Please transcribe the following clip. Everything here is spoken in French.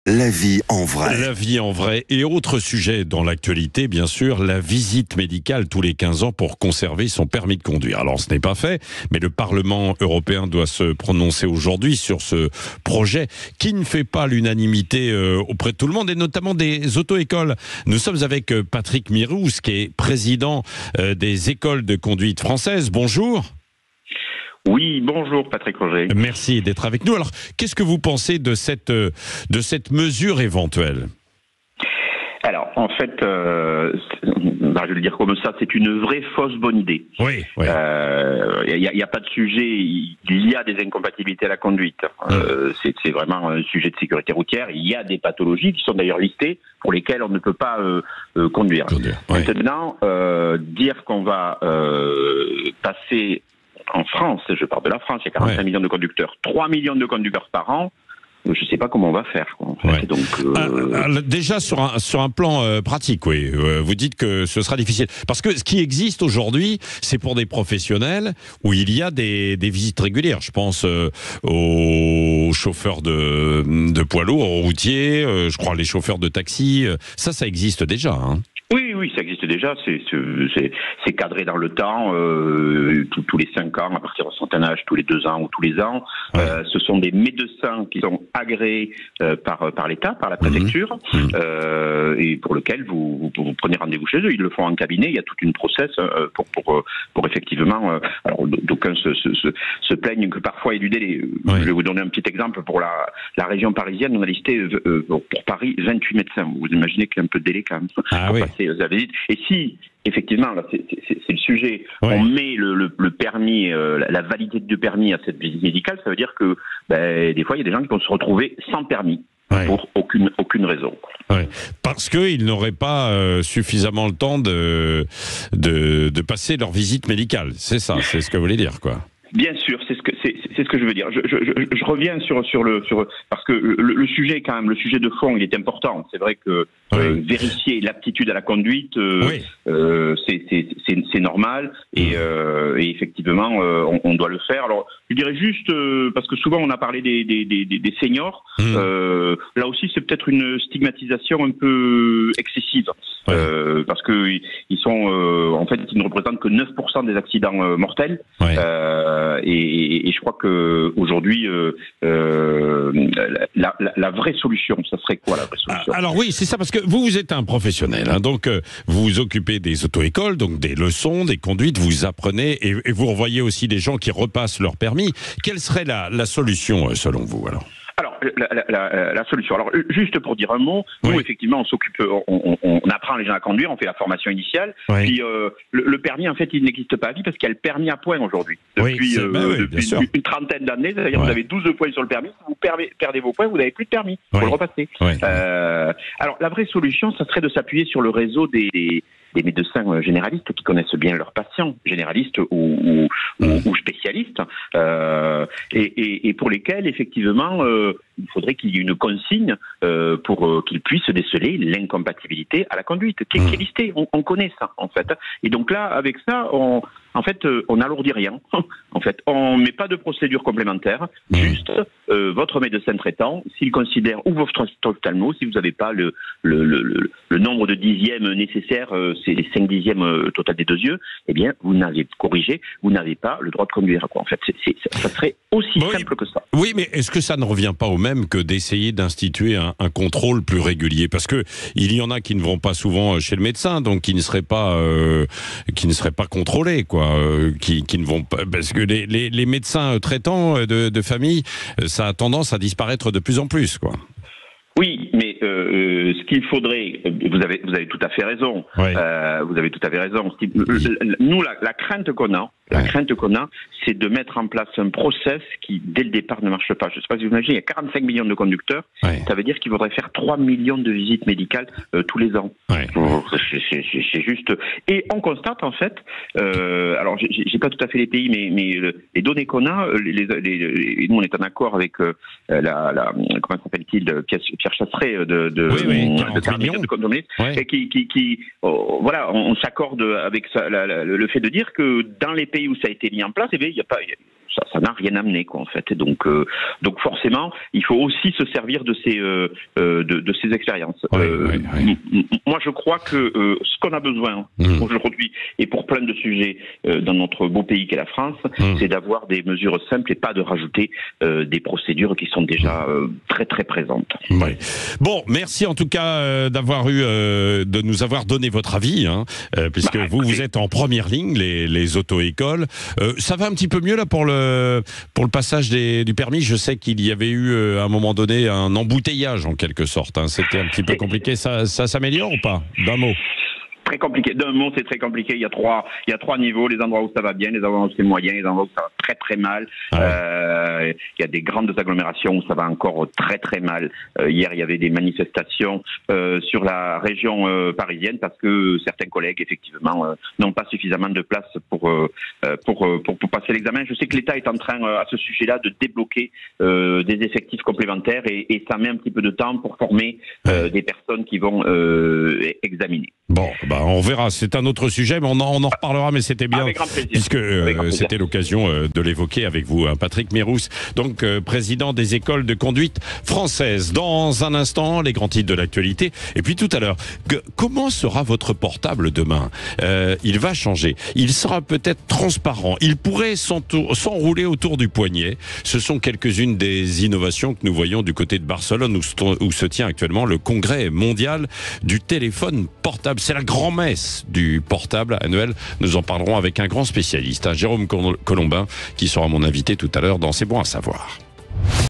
La vie en vrai. La vie en vrai. Et autre sujet dans l'actualité, bien sûr, la visite médicale tous les 15 ans pour conserver son permis de conduire. Alors, ce n'est pas fait, mais le Parlement européen doit se prononcer aujourd'hui sur ce projet qui ne fait pas l'unanimité auprès de tout le monde, et notamment des auto-écoles. Nous sommes avec Patrick Mirouz, qui est président des écoles de conduite françaises. Bonjour. Oui, bonjour Patrick Roger. Merci d'être avec nous. Alors, qu'est-ce que vous pensez de cette mesure éventuelle ? Alors, en fait, je vais le dire comme ça, c'est une vraie fausse bonne idée. Oui. Il n'y a pas de sujet, il y a des incompatibilités à la conduite. C'est vraiment un sujet de sécurité routière. Il y a des pathologies qui sont d'ailleurs listées pour lesquelles on ne peut pas conduire. Maintenant, dire qu'on va passer en France, je parle de la France, il y a 45 millions de conducteurs, 3 millions de conducteurs par an. Je ne sais pas comment on va faire. En fait. Donc, déjà sur un plan pratique, oui. Vous dites que ce sera difficile parce que ce qui existe aujourd'hui, c'est pour des professionnels où il y a des visites régulières. Je pense aux chauffeurs de poids lourds, aux routiers, je crois les chauffeurs de taxi. Ça existe déjà. Hein. Oui, ça existe déjà. C'est cadré dans le temps, tous les 5 ans, à partir d'un certain âge, tous les 2 ans ou tous les ans. Ouais. Ce sont des médecins qui sont agréés par l'État, par la préfecture, et pour lequel vous prenez rendez-vous chez eux. Ils le font en cabinet. Il y a toute une process pour effectivement. Alors d'aucuns se plaignent que parfois il y a du délai. Ouais. Je vais vous donner un petit exemple pour la région parisienne. On a listé pour Paris 28 médecins. Vous imaginez qu'il y a un peu de délai quand même. Ah oui. Et si, effectivement, là, c'est le sujet, ouais. On met le permis, la validité du permis à cette visite médicale, ça veut dire que des fois, il y a des gens qui vont se retrouver sans permis. Ouais. Pour aucune raison. Ouais. Parce qu'ils n'auraient pas suffisamment le temps de passer leur visite médicale. C'est ça, c'est ce que vous voulez dire, quoi. Bien sûr, c'est ce que je veux dire. Je reviens sur parce que le sujet quand même, le sujet de fond, il est important. C'est vrai que vérifier l'aptitude à la conduite, c'est normal et effectivement on doit le faire. Alors je dirais juste parce que souvent on a parlé des seniors. Là aussi c'est peut-être une stigmatisation un peu excessive parce que ils sont en fait ils ne représentent que 9% des accidents mortels. Et je crois que aujourd'hui la vraie solution, ça serait quoi la vraie solution ? Alors oui, c'est ça, parce que vous êtes un professionnel, hein, donc vous vous occupez des auto-écoles, donc des leçons, des conduites, vous apprenez et vous revoyez aussi des gens qui repassent leur permis. Quelle serait la solution selon vous alors ? Alors, la solution. Alors, juste pour dire un mot, nous, effectivement, on s'occupe, on apprend les gens à conduire, on fait la formation initiale. Puis, le permis, en fait, il n'existe pas à vie parce qu'il y a le permis à points aujourd'hui. Depuis une trentaine d'années, c'est-à-dire vous avez 12 points sur le permis. Si vous perdez vos points, vous n'avez plus de permis. Pour le repasser. Alors, la vraie solution, ça serait de s'appuyer sur le réseau des médecins généralistes qui connaissent bien leurs patients, généralistes ou spécialistes, et pour lesquels, effectivement, il faudrait qu'il y ait une consigne pour qu'ils puissent déceler l'incompatibilité à la conduite, qui est listée. On connaît ça, en fait. Et donc là, avec ça, on n'alourdit rien. En fait, on met pas de procédure complémentaire. Juste votre médecin traitant, s'il considère, ou votre ophtalmo, si vous n'avez pas le nombre de dixièmes nécessaires, c'est les 5 dixièmes total des 2 yeux, eh bien, vous n'avez pas le droit de conduire. Quoi. En fait, ça serait aussi simple que ça. Oui, mais est-ce que ça ne revient pas au même que d'essayer d'instituer un contrôle plus régulier ? Parce que il y en a qui ne vont pas souvent chez le médecin, donc qui ne seraient pas contrôlés, quoi. Qui ne vont pas, parce que les médecins traitants de famille, ça a tendance à disparaître de plus en plus, quoi. Oui, mais ce qu'il faudrait, vous avez tout à fait raison. Vous avez tout à fait raison. Nous, la crainte qu'on a, c'est de mettre en place un process qui, dès le départ, ne marche pas. Je ne sais pas si vous imaginez, il y a 45 millions de conducteurs. Ça veut dire qu'il faudrait faire 3 millions de visites médicales tous les ans. C'est juste. Et on constate, en fait, alors j'ai pas tout à fait les pays, mais les données qu'on a, nous on est en accord avec comment s'appelle-t-il, Pierre Chasseret de Carnet de Condominier, et qui voilà, on s'accorde avec ça, le fait de dire que dans les pays où ça a été mis en place, eh bien, ça n'a rien amené, quoi, en fait. Et donc forcément, il faut aussi se servir de ces expériences. Moi, je crois que ce qu'on a besoin aujourd'hui, et pour plein de sujets dans notre beau pays qu'est la France, c'est d'avoir des mesures simples et pas de rajouter des procédures qui sont déjà très très présentes. Ouais. Bon, merci en tout cas de nous avoir donné votre avis, puisque vous êtes en première ligne, les auto-écoles. Ça va un petit peu mieux là pour le passage du permis. Je sais qu'il y avait eu à un moment donné un embouteillage en quelque sorte. C'était un petit peu compliqué. Ça s'améliore ou pas? D'un mot. Très compliqué. D'un mot, c'est très compliqué. Il y a trois niveaux. Les endroits où ça va bien, les endroits où c'est moyen, les endroits où ça va très très mal. Il y a des grandes agglomérations où ça va encore très très mal. Hier, il y avait des manifestations sur la région parisienne parce que certains collègues, effectivement, n'ont pas suffisamment de place pour passer l'examen. Je sais que l'État est en train, à ce sujet-là, de débloquer des effectifs complémentaires et ça met un petit peu de temps pour former des personnes qui vont examiner. Bon, on verra. C'est un autre sujet, mais on en reparlera. Mais c'était bien, puisque c'était l'occasion de l'évoquer avec vous, Patrick Meyrousse, donc président des écoles de conduite françaises. Dans un instant, les grands titres de l'actualité. Et puis tout à l'heure, comment sera votre portable demain? Il va changer. Il sera peut-être transparent. Il pourrait s'enrouler autour du poignet. Ce sont quelques-unes des innovations que nous voyons du côté de Barcelone, où se tient actuellement le congrès mondial du téléphone portable. C'est la grand-messe du portable annuel. Nous en parlerons avec un grand spécialiste, Jérôme Colombin, qui sera mon invité tout à l'heure dans C'est bon à savoir.